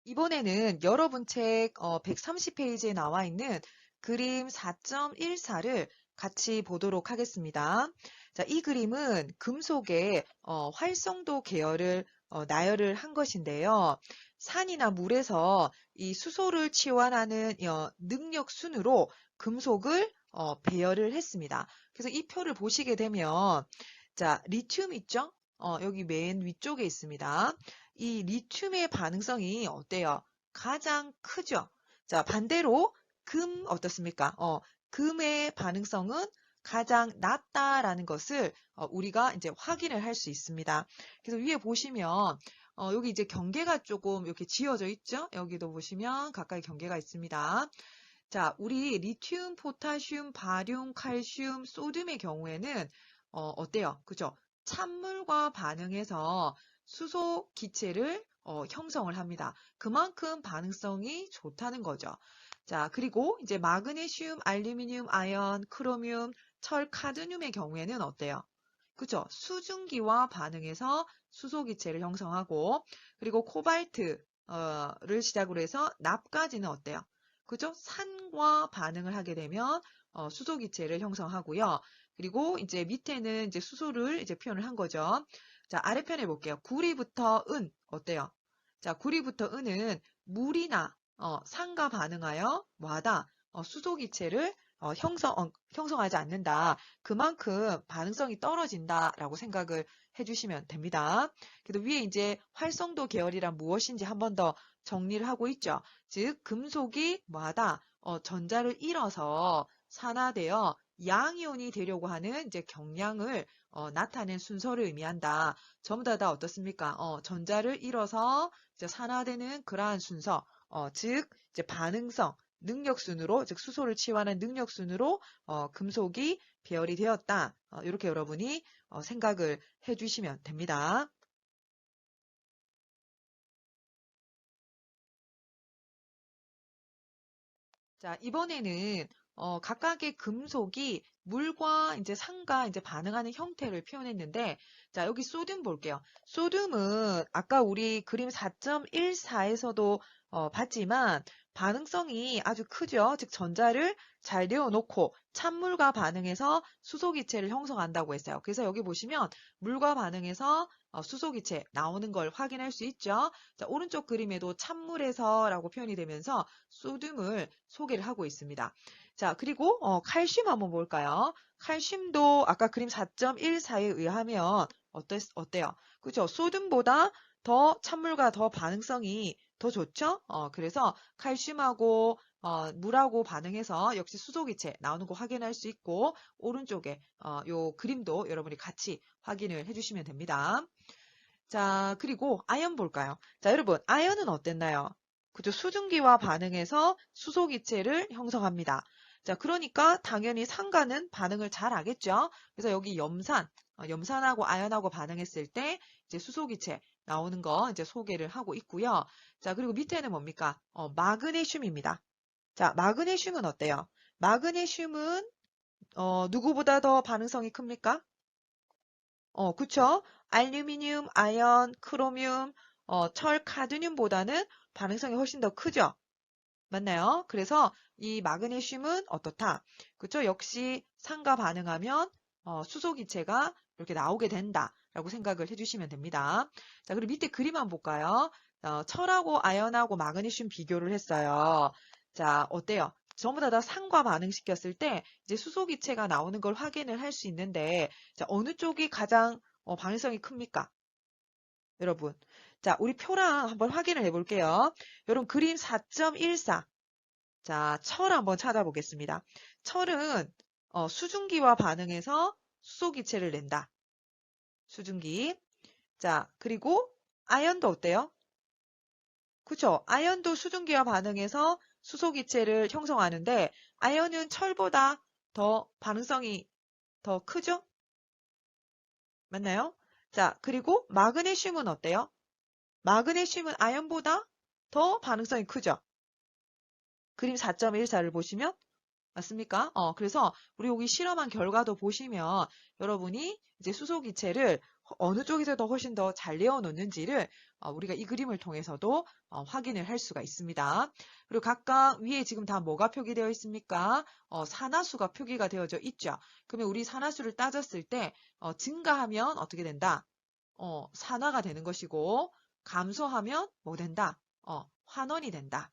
이번에는 여러분 책 130페이지에 나와 있는 그림 4.14를 같이 보도록 하겠습니다. 자, 이 그림은 금속의 활성도 계열을 나열을 한 것인데요. 산이나 물에서 이 수소를 치환하는 능력 순으로 금속을 배열을 했습니다. 그래서 이 표를 보시게 되면 자, 리튬 있죠? 여기 맨 위쪽에 있습니다. 이 리튬의 반응성이 어때요? 가장 크죠? 자, 반대로 금 어떻습니까? 금의 반응성은 가장 낮다라는 것을 우리가 이제 확인을 할 수 있습니다. 그래서 위에 보시면 여기 이제 경계가 조금 이렇게 지어져 있죠? 여기도 보시면 가까이 경계가 있습니다. 자, 우리 리튬, 포타슘, 바륨, 칼슘, 소듐의 경우에는 어때요? 그죠? 찬물과 반응해서 수소 기체를 형성을 합니다. 그만큼 반응성이 좋다는 거죠. 자, 그리고 이제 마그네슘, 알루미늄, 아연, 크로뮴, 철, 카드뮴의 경우에는 어때요? 그죠? 수증기와 반응해서 수소 기체를 형성하고, 그리고 코발트를 시작으로 해서 납까지는 어때요? 그죠? 산과 반응을 하게 되면 수소 기체를 형성하고요. 그리고 이제 밑에는 이제 수소를 이제 표현을 한 거죠. 자, 아래편에 볼게요. 구리부터 은 어때요? 자, 구리부터 은은 물이나 산과 반응하여 뭐하다? 수소 기체를 형성하지 않는다. 그만큼 반응성이 떨어진다라고 생각을 해주시면 됩니다. 그래도 위에 이제 활성도 계열이란 무엇인지 한 번 더 정리를 하고 있죠. 즉, 금속이 뭐하다? 전자를 잃어서 산화되어 양이온이 되려고 하는 이제 경향을 나타낸 순서를 의미한다. 전부 다 어떻습니까? 전자를 잃어서 이제 산화되는 그러한 순서, 즉 이제 반응성, 능력순으로, 즉 수소를 치환한 능력순으로 금속이 배열이 되었다. 이렇게 여러분이 생각을 해주시면 됩니다. 자, 이번에는 각각의 금속이 물과 이제 산과 이제 반응하는 형태를 표현했는데, 자, 여기 소듐 볼게요. 소듐은 아까 우리 그림 4.14에서도 봤지만 반응성이 아주 크죠. 즉 전자를 잘 내어놓고 찬물과 반응해서 수소기체를 형성한다고 했어요. 그래서 여기 보시면 물과 반응해서 수소기체 나오는 걸 확인할 수 있죠. 자, 오른쪽 그림에도 찬물에서라고 표현이 되면서 소듐을 소개를 하고 있습니다. 자, 그리고 칼슘 한번 볼까요? 칼슘도 아까 그림 4.14에 의하면 어때요? 그죠? 소듐보다 더 찬물과 더 반응성이 더 좋죠? 그래서 칼슘하고 물하고 반응해서 역시 수소기체 나오는 거 확인할 수 있고 오른쪽에 요 그림도 여러분이 같이 확인을 해주시면 됩니다. 자, 그리고 아연 볼까요? 자, 여러분, 아연은 어땠나요? 그죠? 수증기와 반응해서 수소기체를 형성합니다. 자, 그러니까 당연히 산과는 반응을 잘 하겠죠? 그래서 여기 염산하고 아연하고 반응했을 때 이제 수소기체 나오는 거 이제 소개를 하고 있고요. 자, 그리고 밑에는 뭡니까? 마그네슘입니다. 자, 마그네슘은 어때요? 마그네슘은 누구보다 더 반응성이 큽니까? 그쵸? 알루미늄, 아연, 크로뮴, 철, 카드뮴보다는 반응성이 훨씬 더 크죠? 맞나요? 그래서 이 마그네슘은 어떻다? 그쵸? 역시 산과 반응하면 수소 기체가 이렇게 나오게 된다라고 생각을 해주시면 됩니다. 자, 그리고 밑에 그림 한번 볼까요? 철하고 아연하고 마그네슘 비교를 했어요. 자, 어때요? 전부 다 산과 반응시켰을 때 이제 수소 기체가 나오는 걸 확인을 할 수 있는데 자, 어느 쪽이 가장 반응성이 큽니까? 여러분. 자, 우리 표랑 한번 확인을 해볼게요. 여러분, 그림 4.14. 자, 철 한번 찾아보겠습니다. 철은 수증기와 반응해서 수소기체를 낸다. 수증기. 자, 그리고 아연도 어때요? 그쵸? 아연도 수증기와 반응해서 수소기체를 형성하는데 아연은 철보다 더 반응성이 더 크죠? 맞나요? 자, 그리고 마그네슘은 어때요? 마그네슘은 아연보다 더 반응성이 크죠? 그림 4.14를 보시면 맞습니까? 그래서 우리 여기 실험한 결과도 보시면 여러분이 이제 수소 기체를 어느 쪽에서 더 훨씬 더 잘 내어놓는지를 우리가 이 그림을 통해서도 확인을 할 수가 있습니다. 그리고 각각 위에 지금 다 뭐가 표기되어 있습니까? 산화수가 표기가 되어져 있죠. 그러면 우리 산화수를 따졌을 때 증가하면 어떻게 된다? 산화가 되는 것이고 감소하면 뭐 된다? 환원이 된다.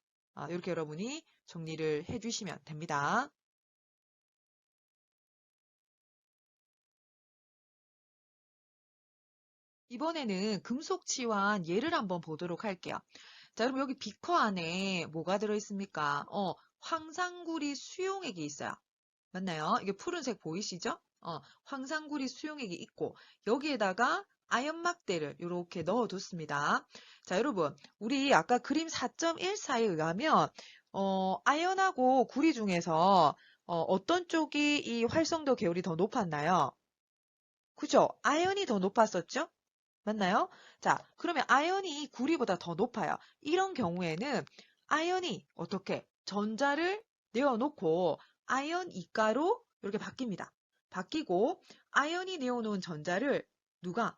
이렇게 여러분이 정리를 해주시면 됩니다. 이번에는 금속 치환 예를 한번 보도록 할게요. 자, 여러분 여기 비커 안에 뭐가 들어있습니까? 황산구리 수용액이 있어요. 맞나요? 이게 푸른색 보이시죠? 황산구리 수용액이 있고 여기에다가 아연막대를 이렇게 넣어뒀습니다. 자, 여러분 우리 아까 그림 4.14에 의하면 아연하고 구리 중에서 어떤 쪽이 이 활성도 계율이 더 높았나요? 그죠? 아연이 더 높았었죠? 맞나요? 자, 그러면 아연이 구리보다 더 높아요. 이런 경우에는 아연이 어떻게 전자를 내어놓고 아연 이가로 이렇게 바뀝니다. 바뀌고 아연이 내어놓은 전자를 누가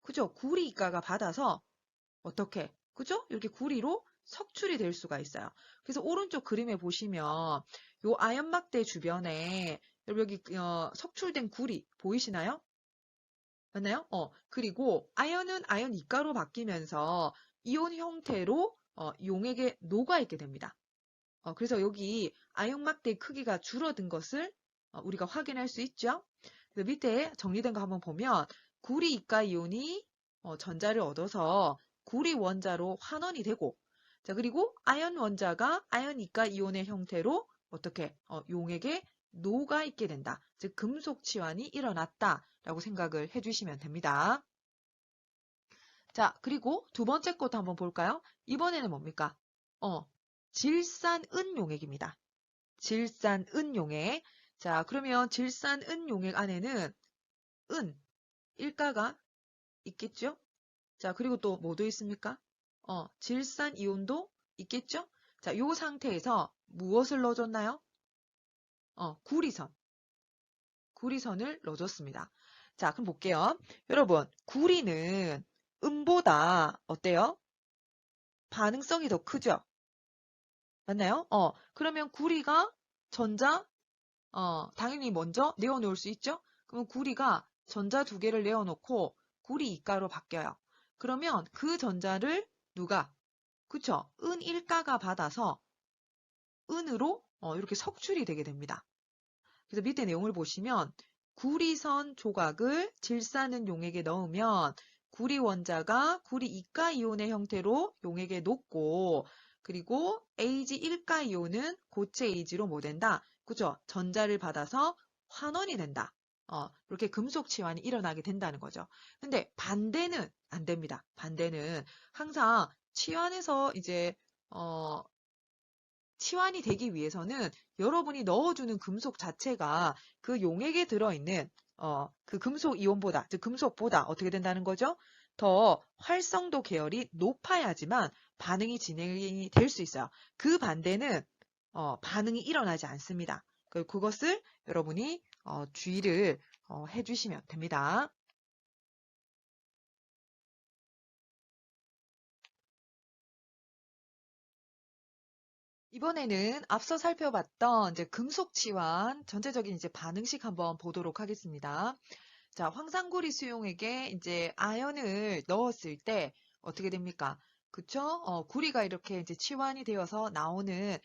그죠? 구리 이가가 받아서 어떻게 그죠? 이렇게 구리로 석출이 될 수가 있어요. 그래서 오른쪽 그림에 보시면 요 아연막대 주변에 여기 석출된 구리 보이시나요? 맞나요? 그리고 아연은 아연 이가로 바뀌면서 이온 형태로 용액에 녹아있게 됩니다. 그래서 여기 아연막대의 크기가 줄어든 것을 우리가 확인할 수 있죠. 그래서 밑에 정리된 거 한번 보면 구리 이가 이온이 전자를 얻어서 구리 원자로 환원이 되고 자 그리고 아연 원자가 아연 이가 이온의 형태로 어떻게 용액에 녹아있게 된다. 즉 금속 치환이 일어났다라고 생각을 해주시면 됩니다. 자 그리고 두 번째 것도 한번 볼까요? 이번에는 뭡니까? 질산은 용액입니다. 질산은 용액. 자, 그러면 질산은 용액 안에는 은, 일가가 있겠죠? 자, 그리고 또 뭐도 있습니까? 질산 이온도 있겠죠? 자, 요 상태에서 무엇을 넣어줬나요? 구리선. 구리선을 넣어줬습니다. 자, 그럼 볼게요. 여러분, 구리는 은보다 어때요? 반응성이 더 크죠? 맞나요? 그러면 구리가 전자 당연히 먼저 내어놓을 수 있죠? 그러면 구리가 전자 두 개를 내어놓고 구리 이가로 바뀌어요. 그러면 그 전자를 누가? 그쵸? 은 일가가 받아서 은으로 이렇게 석출이 되게 됩니다. 그래서 밑에 내용을 보시면 구리선 조각을 질산은 용액에 넣으면 구리 원자가 구리 이가 이온의 형태로 용액에 녹고 그리고 Ag 1가 이온은 고체 Ag로 뭐 된다? 그죠? 전자를 받아서 환원이 된다. 이렇게 금속 치환이 일어나게 된다는 거죠. 근데 반대는 안 됩니다. 반대는 항상 치환에서 이제 치환이 되기 위해서는 여러분이 넣어주는 금속 자체가 그 용액에 들어있는 그 금속 이온보다, 즉 금속보다 어떻게 된다는 거죠? 더 활성도 계열이 높아야지만 반응이 진행이 될 수 있어요. 그 반대는 반응이 일어나지 않습니다. 그것을 여러분이 주의를 해주시면 됩니다. 이번에는 앞서 살펴봤던 이제 금속 치환 전체적인 이제 반응식 한번 보도록 하겠습니다. 자, 황산구리 수용액에 이제 아연을 넣었을 때 어떻게 됩니까? 그쵸? 구리가 이렇게 이제 치환이 되어서 나오는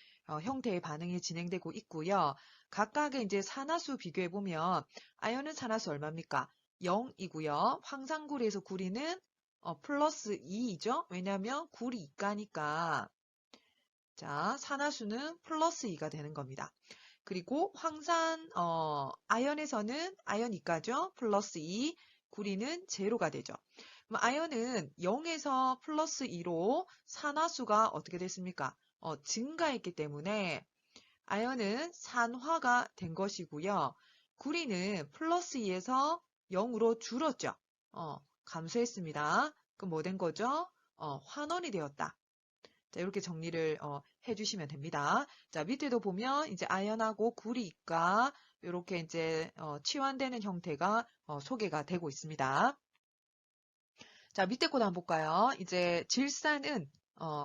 형태의 반응이 진행되고 있고요. 각각의 이제 산화수 비교해 보면 아연은 산화수 얼마입니까? 0이고요. 황산구리에서 구리는 플러스 2이죠. 왜냐하면 구리 이가니까 자, 산화수는 플러스 2가 되는 겁니다. 그리고 황산 아연에서는 아연 이가죠. 플러스 2, 구리는 제로가 되죠. 그럼 아연은 0에서 플러스 2로 산화수가 어떻게 됐습니까? 증가했기 때문에 아연은 산화가 된 것이고요. 구리는 플러스 2에서 0으로 줄었죠. 감소했습니다. 그럼 뭐 된 거죠? 환원이 되었다. 자, 이렇게 정리를 해주시면 됩니다. 자, 밑에도 보면 이제 아연하고 구리가 이렇게 이제 치환되는 형태가 소개가 되고 있습니다. 자, 밑에 거도 한번 볼까요? 이제 질산은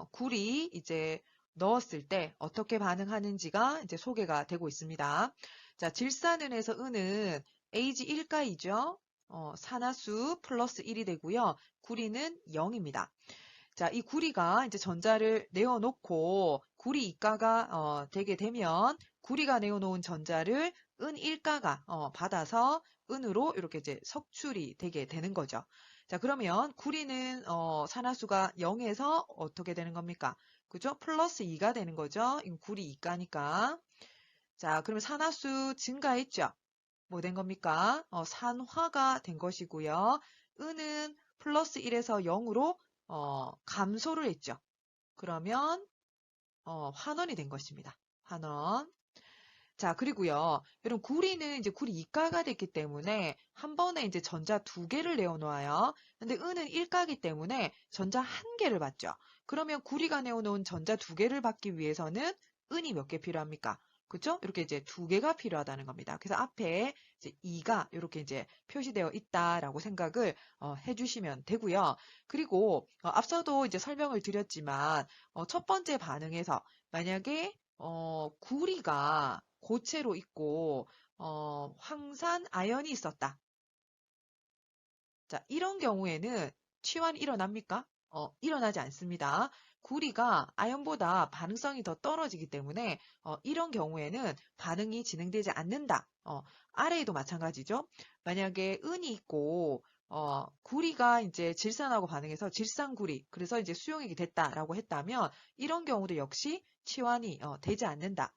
굴이 이제 넣었을 때 어떻게 반응하는지가 이제 소개가 되고 있습니다. 자, 질산은에서 은은 Ag1가이죠. 산화수 플러스 1이 되고요. 구리는 0입니다. 자, 이 구리가 이제 전자를 내어놓고 구리 이가가 되게 되면 구리가 내어놓은 전자를 은 1가가 받아서 은으로 이렇게 이제 석출이 되게 되는 거죠. 자, 그러면 구리는 산화수가 0에서 어떻게 되는 겁니까? 그죠? 플러스 2가 되는 거죠. 이거 구리 2가니까. 자, 그러면 산화수 증가했죠? 뭐 된 겁니까? 산화가 된 것이고요. 은은 플러스 1에서 0으로 감소를 했죠. 그러면 환원이 된 것입니다. 환원. 자, 그리고요. 여러분 구리는 이제 구리 이가가 됐기 때문에 한 번에 이제 전자 두 개를 내어놓아요. 근데 은은 1가기 때문에 전자 한 개를 받죠. 그러면 구리가 내어놓은 전자 두 개를 받기 위해서는 은이 몇 개 필요합니까? 그죠? 이렇게 이제 두 개가 필요하다는 겁니다. 그래서 앞에 이제 2가 이렇게 이제 표시되어 있다라고 생각을 해주시면 되고요. 그리고 앞서도 이제 설명을 드렸지만 첫 번째 반응에서 만약에 구리가 고체로 있고 황산 아연이 있었다. 자, 이런 경우에는 치환이 일어납니까? 일어나지 않습니다. 구리가 아연보다 반응성이 더 떨어지기 때문에 이런 경우에는 반응이 진행되지 않는다. 아래에도 마찬가지죠. 만약에 은이 있고 구리가 이제 질산하고 반응해서 질산구리, 그래서 이제 수용액이 됐다라고 했다면 이런 경우도 역시 치환이 되지 않는다.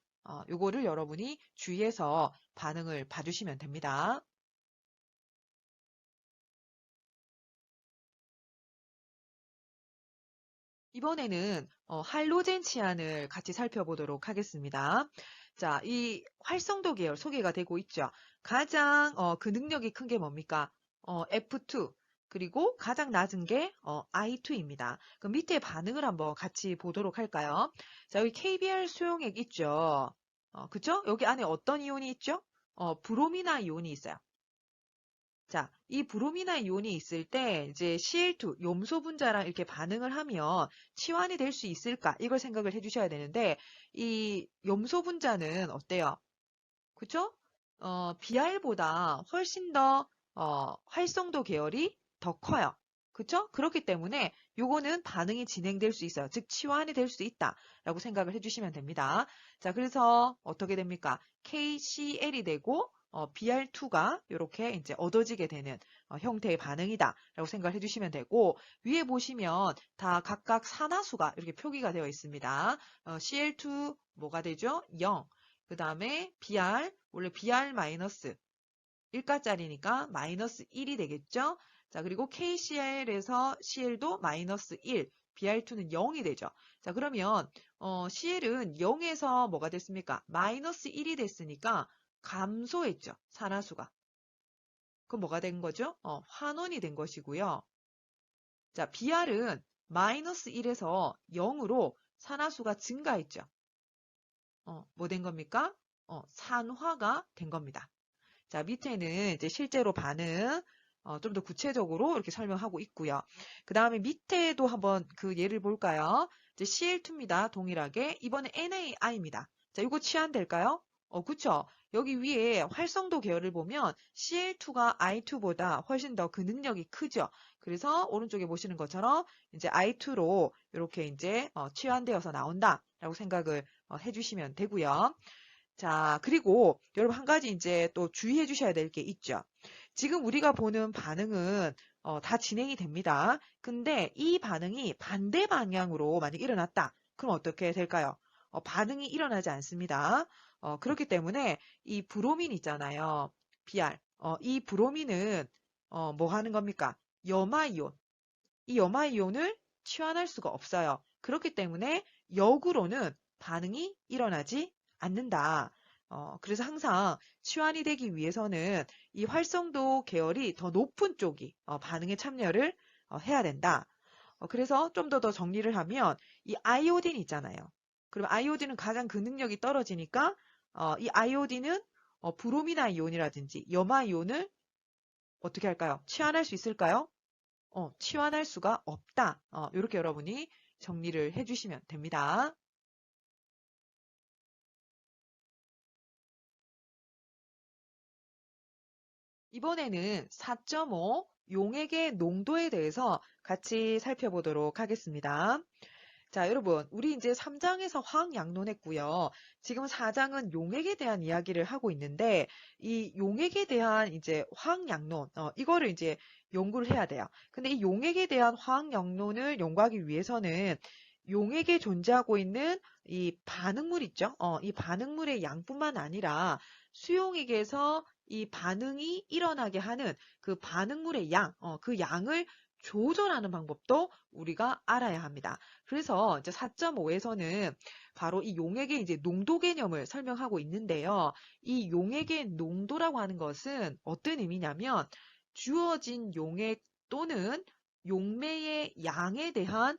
요거를 여러분이 주의해서 반응을 봐주시면 됩니다. 이번에는 할로젠 치안을 같이 살펴보도록 하겠습니다. 자, 이 활성도 계열 소개가 되고 있죠. 가장 그 능력이 큰 게 뭡니까? F2 그리고 가장 낮은 게 I2입니다. 그럼 밑에 반응을 한번 같이 보도록 할까요? 자, 여기 KBr 수용액 있죠. 그죠? 여기 안에 어떤 이온이 있죠? 브로미나 이온이 있어요. 자, 이 브로미나 이온이 있을 때 이제 Cl2 염소 분자랑 이렇게 반응을 하면 치환이 될 수 있을까? 이걸 생각을 해주셔야 되는데 이 염소 분자는 어때요? 그쵸? Br보다 훨씬 더 활성도 계열이 더 커요. 그쵸? 그렇기 때문에 요거는 반응이 진행될 수 있어요. 즉 치환이 될 수 있다라고 생각을 해주시면 됩니다. 자, 그래서 어떻게 됩니까? KCl이 되고 Br2가 이렇게 이제 얻어지게 되는 형태의 반응이다라고 생각을 해주시면 되고 위에 보시면 다 각각 산화수가 이렇게 표기가 되어 있습니다. Cl2 뭐가 되죠? 0. 그 다음에 Br, 원래 Br 마이너스 1가짜리니까 마이너스 1이 되겠죠? 자, 그리고 KCl에서 Cl도 마이너스 1, Br2는 0이 되죠. 자, 그러면 Cl은 0에서 뭐가 됐습니까? 마이너스 1이 됐으니까 감소했죠. 산화수가. 그럼 뭐가 된 거죠? 환원이 된 것이고요. 자, Br은 마이너스 1에서 0으로 산화수가 증가했죠. 뭐 된 겁니까? 산화가 된 겁니다. 자, 밑에는 이제 실제로 반응, 좀 더 구체적으로 이렇게 설명하고 있고요. 그 다음에 밑에도 한번 그 예를 볼까요? 이제 Cl2입니다. 동일하게. 이번에 NaI입니다. 자, 이거 치환될까요? 그쵸? 여기 위에 활성도 계열을 보면 Cl2가 I2보다 훨씬 더 그 능력이 크죠. 그래서 오른쪽에 보시는 것처럼 이제 I2로 이렇게 이제 치환되어서 나온다라고 생각을 해주시면 되고요. 자, 그리고 여러분 한 가지 이제 또 주의해 주셔야 될 게 있죠. 지금 우리가 보는 반응은 다 진행이 됩니다. 근데 이 반응이 반대 방향으로 만약 일어났다. 그럼 어떻게 될까요? 반응이 일어나지 않습니다. 그렇기 때문에 이 브로민 있잖아요. Br. 이 브로민은 뭐 하는 겁니까? 염화이온. 이 염화이온을 치환할 수가 없어요. 그렇기 때문에 역으로는 반응이 일어나지 않는다. 그래서 항상 치환이 되기 위해서는 이 활성도 계열이 더 높은 쪽이 반응에 참여를 해야 된다. 그래서 좀 더 정리를 하면 이 아이오딘 있잖아요. 그럼 아이오딘은 가장 그 능력이 떨어지니까 이 아이오딘은 브로미나 이온이라든지 염화 이온을 어떻게 할까요? 치환할 수 있을까요? 치환할 수가 없다. 이렇게 여러분이 정리를 해주시면 됩니다. 이번에는 4.5 용액의 농도에 대해서 같이 살펴보도록 하겠습니다. 자, 여러분, 우리 이제 3장에서 화학 양론했고요. 지금 4장은 용액에 대한 이야기를 하고 있는데, 이 용액에 대한 이제 화학 양론, 이거를 이제 연구를 해야 돼요. 근데 이 용액에 대한 화학 양론을 연구하기 위해서는 용액에 존재하고 있는 이 반응물 있죠? 이 반응물의 양뿐만 아니라 수용액에서 이 반응이 일어나게 하는 그 반응물의 양, 그 양을 조절하는 방법도 우리가 알아야 합니다. 그래서 이제 4.5에서는 바로 이 용액의 이제 농도 개념을 설명하고 있는데요. 이 용액의 농도라고 하는 것은 어떤 의미냐면 주어진 용액 또는 용매의 양에 대한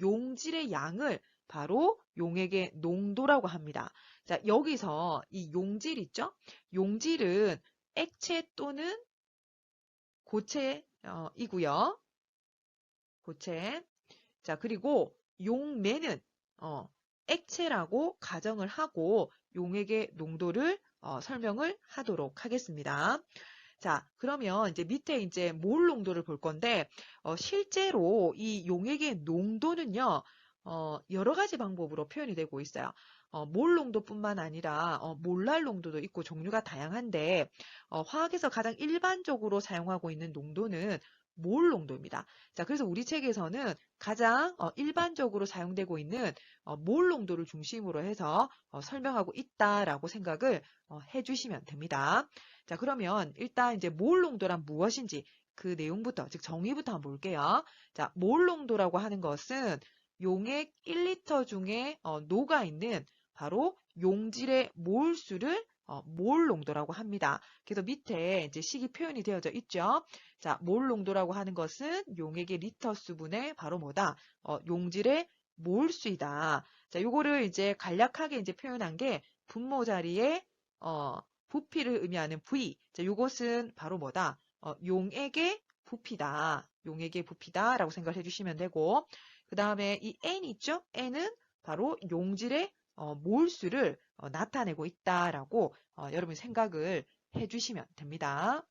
용질의 양을 바로 용액의 농도라고 합니다. 자, 여기서 이 용질 있죠? 용질은 액체 또는 고체이고요. 고체. 자, 그리고 용매는 액체라고 가정을 하고 용액의 농도를 설명을 하도록 하겠습니다. 자, 그러면 이제 밑에 이제 몰 농도를 볼 건데 실제로 이 용액의 농도는요. 여러 가지 방법으로 표현이 되고 있어요. 몰 농도뿐만 아니라 몰랄 농도도 있고 종류가 다양한데 화학에서 가장 일반적으로 사용하고 있는 농도는 몰 농도입니다. 자, 그래서 우리 책에서는 가장 일반적으로 사용되고 있는 몰 농도를 중심으로 해서 설명하고 있다라고 생각을 해주시면 됩니다. 자, 그러면 일단 이제 몰 농도란 무엇인지 그 내용부터, 즉 정의부터 한번 볼게요. 자, 몰 농도라고 하는 것은 용액 1리터 중에 녹아 있는 바로 용질의 몰수를 몰 농도라고 합니다. 그래서 밑에 이제 식이 표현이 되어져 있죠. 자, 몰 농도라고 하는 것은 용액의 리터 수분의 바로 뭐다? 용질의 몰수이다. 자, 요거를 이제 간략하게 이제 표현한 게 분모 자리에 부피를 의미하는 V. 자, 요것은 바로 뭐다? 용액의 부피다. 용액의 부피다라고 생각을 해주시면 되고, 그 다음에 이 N 있죠? N은 바로 용질의 몰수를 나타내고 있다라고 여러분이 생각을 해주시면 됩니다.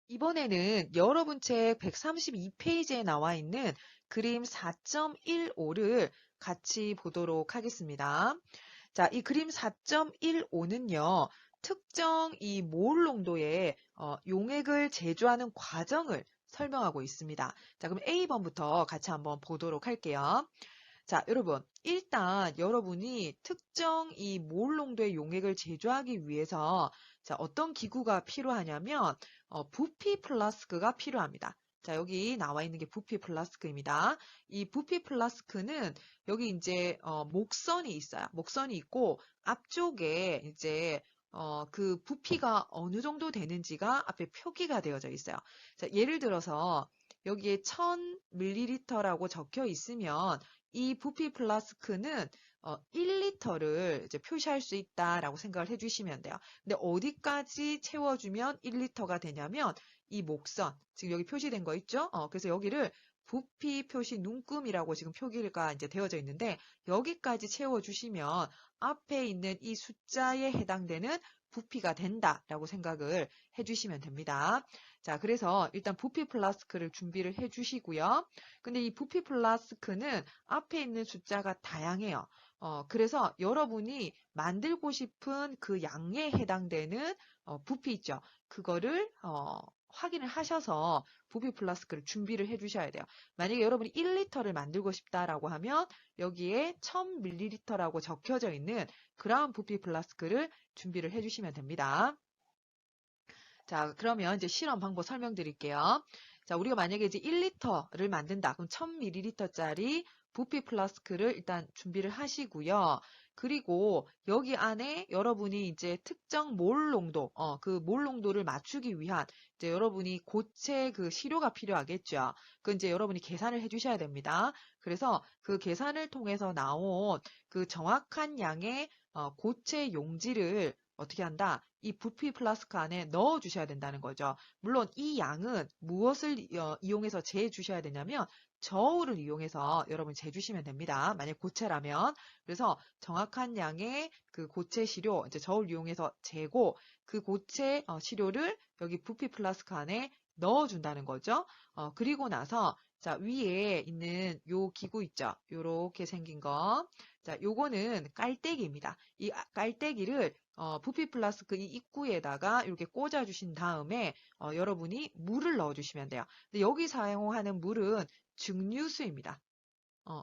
이번에는 여러분 책 132페이지에 나와 있는 그림 4.15를 같이 보도록 하겠습니다. 자, 이 그림 4.15는요, 특정 이 몰 농도의 용액을 제조하는 과정을 설명하고 있습니다. 자, 그럼 A번부터 같이 한번 보도록 할게요. 자, 여러분, 일단 여러분이 특정 이 몰 농도의 용액을 제조하기 위해서 자, 어떤 기구가 필요하냐면 부피 플라스크가 필요합니다. 자, 여기 나와 있는 게 부피 플라스크입니다. 이 부피 플라스크는 여기 이제 목선이 있어요. 목선이 있고 앞쪽에 이제 그 부피가 어느 정도 되는지가 앞에 표기가 되어져 있어요. 자, 예를 들어서 여기에 1000ml라고 적혀 있으면 이 부피 플라스크는 1리터를 이제 표시할 수 있다라고 생각을 해주시면 돼요. 근데 어디까지 채워주면 1리터가 되냐면 이 목선, 지금 여기 표시된 거 있죠? 그래서 여기를 부피 표시 눈금이라고 지금 표기가 이제 되어져 있는데 여기까지 채워주시면 앞에 있는 이 숫자에 해당되는 부피가 된다라고 생각을 해주시면 됩니다. 자, 그래서 일단 부피 플라스크를 준비를 해주시고요. 근데 이 부피 플라스크는 앞에 있는 숫자가 다양해요. 그래서 여러분이 만들고 싶은 그 양에 해당되는 부피 있죠. 그거를 확인을 하셔서 부피 플라스크를 준비를 해주셔야 돼요. 만약에 여러분이 1리터를 만들고 싶다라고 하면 여기에 1000ml라고 적혀져 있는 그러한 부피 플라스크를 준비를 해주시면 됩니다. 자, 그러면 이제 실험 방법 설명드릴게요. 자, 우리가 만약에 이제 1리터를 만든다. 그럼 1000ml짜리 부피 플라스크를 일단 준비를 하시고요. 그리고 여기 안에 여러분이 이제 특정 몰 농도, 그 몰 농도를 맞추기 위한 이제 여러분이 고체 그 시료가 필요하겠죠. 그 이제 여러분이 계산을 해주셔야 됩니다. 그래서 그 계산을 통해서 나온 그 정확한 양의 고체 용질을 어떻게 한다? 이 부피 플라스크 안에 넣어 주셔야 된다는 거죠. 물론 이 양은 무엇을 이용해서 재주셔야 되냐면 저울을 이용해서 여러분 재주시면 됩니다. 만약 고체라면. 그래서 정확한 양의 그 고체 시료, 이제 저울 이용해서 재고 그 고체 시료를 여기 부피 플라스크 안에 넣어준다는 거죠. 그리고 나서 자, 위에 있는 요 기구 있죠? 요렇게 생긴 거. 자, 요거는 깔때기입니다. 이 깔때기를 부피 플라스크 이 입구에다가 이렇게 꽂아주신 다음에 여러분이 물을 넣어주시면 돼요. 근데 여기 사용하는 물은 증류수입니다.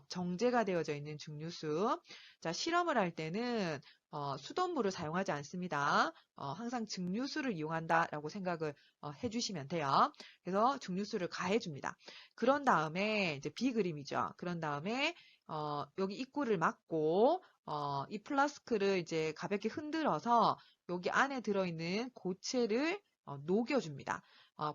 정제가 되어져 있는 증류수. 자, 실험을 할 때는 수돗물을 사용하지 않습니다. 항상 증류수를 이용한다라고 생각을 해주시면 돼요. 그래서 증류수를 가해줍니다. 그런 다음에 이제 비그림이죠. 그런 다음에 여기 입구를 막고 이 플라스크를 이제 가볍게 흔들어서 여기 안에 들어있는 고체를 녹여줍니다.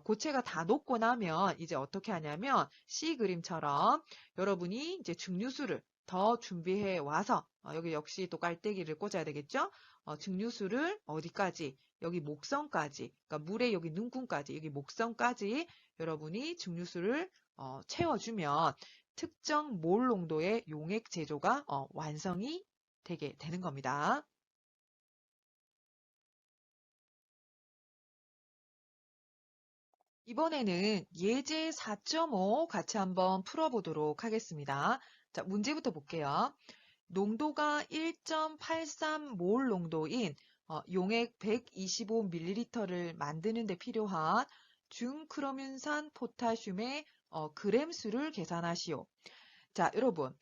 고체가 다 녹고 나면 이제 어떻게 하냐면 C 그림처럼 여러분이 이제 증류수를 더 준비해 와서 여기 역시 또 깔때기를 꽂아야 되겠죠? 증류수를 어디까지? 여기 목선까지, 그러니까 물의 여기 눈금까지, 여기 목선까지 여러분이 증류수를 채워주면 특정 몰 농도의 용액 제조가 완성이 되게 되는 겁니다. 이번에는 예제 4.5 같이 한번 풀어보도록 하겠습니다. 자, 문제부터 볼게요. 농도가 1.83몰 농도인 용액 125ml를 만드는 데 필요한 중크로뮴산 포타슘의 그램 수를 계산하시오. 자, 여러분,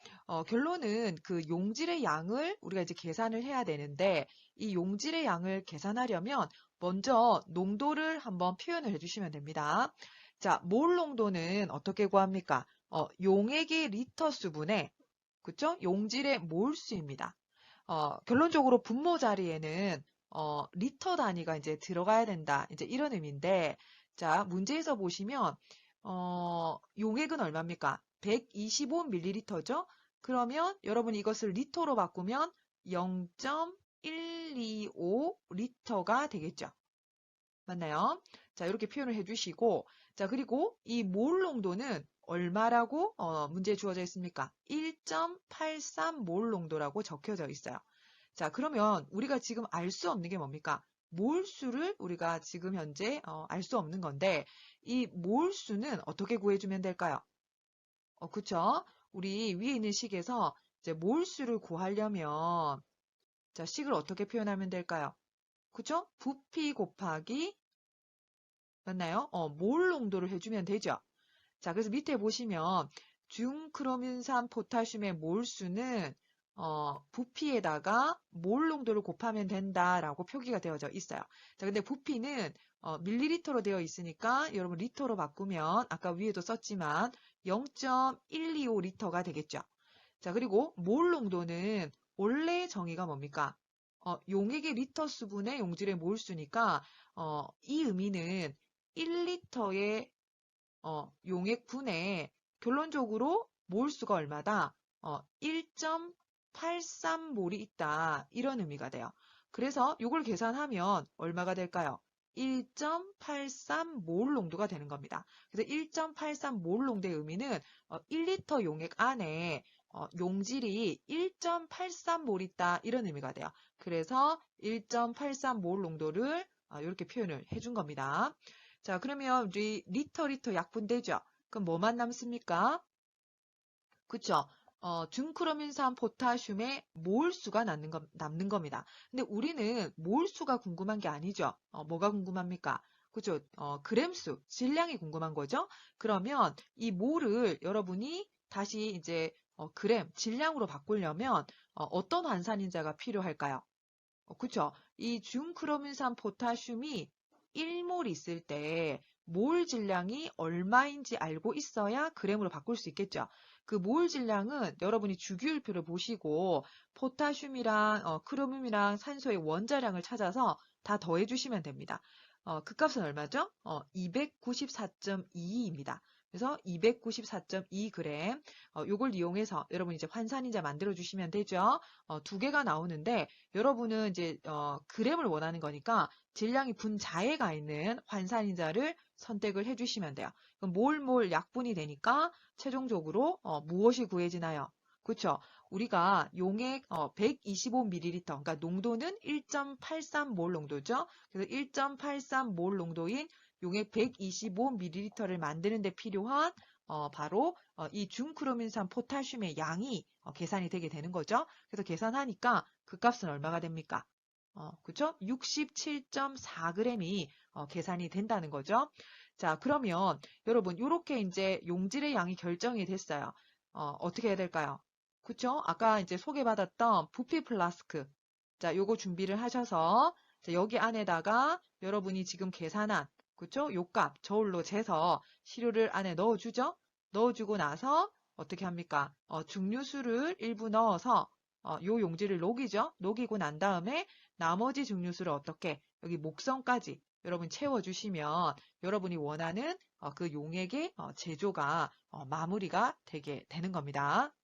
결론은 그 용질의 양을 우리가 이제 계산을 해야 되는데, 이 용질의 양을 계산하려면 먼저 농도를 한번 표현을 해주시면 됩니다. 자, 몰 농도는 어떻게 구합니까? 용액의 리터 수분에, 그쵸? 용질의 몰수입니다. 결론적으로 분모 자리에는 리터 단위가 이제 들어가야 된다. 이제 이런 의미인데, 자, 문제에서 보시면, 용액은 얼마입니까? 125ml죠? 그러면 여러분 이것을 리터로 바꾸면 0.125리터가 되겠죠. 맞나요? 자, 이렇게 표현을 해주시고, 자, 그리고 이 몰 농도는 얼마라고 문제에 주어져 있습니까? 1.83몰 농도라고 적혀져 있어요. 자, 그러면 우리가 지금 알 수 없는 게 뭡니까? 몰수를 우리가 지금 현재 알 수 없는 건데, 이 몰수는 어떻게 구해주면 될까요? 그쵸? 우리 위에 있는 식에서 이제 몰수를 구하려면, 자, 식을 어떻게 표현하면 될까요? 그쵸? 부피 곱하기, 맞나요? 몰 농도를 해주면 되죠. 자, 그래서 밑에 보시면 중크로뮴산 포타슘의 몰수는 부피에다가 몰 농도를 곱하면 된다라고 표기가 되어져 있어요. 자, 근데 부피는 밀리리터로 되어 있으니까 여러분 리터로 바꾸면 아까 위에도 썼지만 0.125리터가 되겠죠. 자, 그리고 몰 농도는 원래 정의가 뭡니까? 용액의 리터 수분의 용질의 몰수니까 이 의미는 1리터의 용액분에 결론적으로 몰수가 얼마다? 1.83몰이 있다. 이런 의미가 돼요. 그래서 이걸 계산하면 얼마가 될까요? 1.83몰 농도가 되는 겁니다. 그래서 1.83몰 농도의 의미는 1리터 용액 안에 용질이 1.83몰 있다. 이런 의미가 돼요. 그래서 1.83몰 농도를 이렇게 표현을 해준 겁니다. 자, 그러면 우리 리터 약분되죠? 그럼 뭐만 남습니까? 그쵸? 중크로뮴산 포타슘의 몰수가 남는 겁니다. 근데 우리는 몰수가 궁금한 게 아니죠. 뭐가 궁금합니까? 그죠? 그램수, 질량이 궁금한 거죠? 그러면 이 몰을 여러분이 다시 이제 그램, 질량으로 바꾸려면 어떤 환산인자가 필요할까요? 그쵸? 이 중크로뮴산 포타슘이 1몰 있을 때 몰 질량이 얼마인지 알고 있어야 그램으로 바꿀 수 있겠죠. 그 몰 질량은 여러분이 주기율표를 보시고 포타슘이랑 크로뮴이랑 산소의 원자량을 찾아서 다 더해주시면 됩니다. 그 값은 얼마죠? 294.22입니다. 그래서 294.2g. 요걸 이용해서 여러분 이제 환산인자 만들어 주시면 되죠. 두 개가 나오는데 여러분은 이제 g을 원하는 거니까 질량이 분자에 가 있는 환산인자를 선택을 해주시면 돼요. 그럼 몰 약분이 되니까 최종적으로 무엇이 구해지나요? 그렇죠? 우리가 용액 125ml, 그러니까 농도는 1.83몰 농도죠. 그래서 1.83몰 농도인 용액 125ml를 만드는 데 필요한 바로 이 중크로민산 포타슘의 양이 계산이 되게 되는 거죠. 그래서 계산하니까 그 값은 얼마가 됩니까? 그쵸? 67.4g이 계산이 된다는 거죠. 자, 그러면 여러분 이렇게 이제 용질의 양이 결정이 됐어요. 어떻게 해야 될까요? 그쵸? 아까 이제 소개받았던 부피 플라스크. 자, 요거 준비를 하셔서 자, 여기 안에다가 여러분이 지금 계산한 그쵸? 요 값 저울로 재서 시료를 안에 넣어주죠? 넣어주고 나서 어떻게 합니까? 증류수를 일부 넣어서 요 용지를 녹이죠? 녹이고 난 다음에 나머지 증류수를 어떻게 여기 목선까지 여러분 채워주시면 여러분이 원하는 그 용액의 제조가 마무리가 되게 되는 겁니다.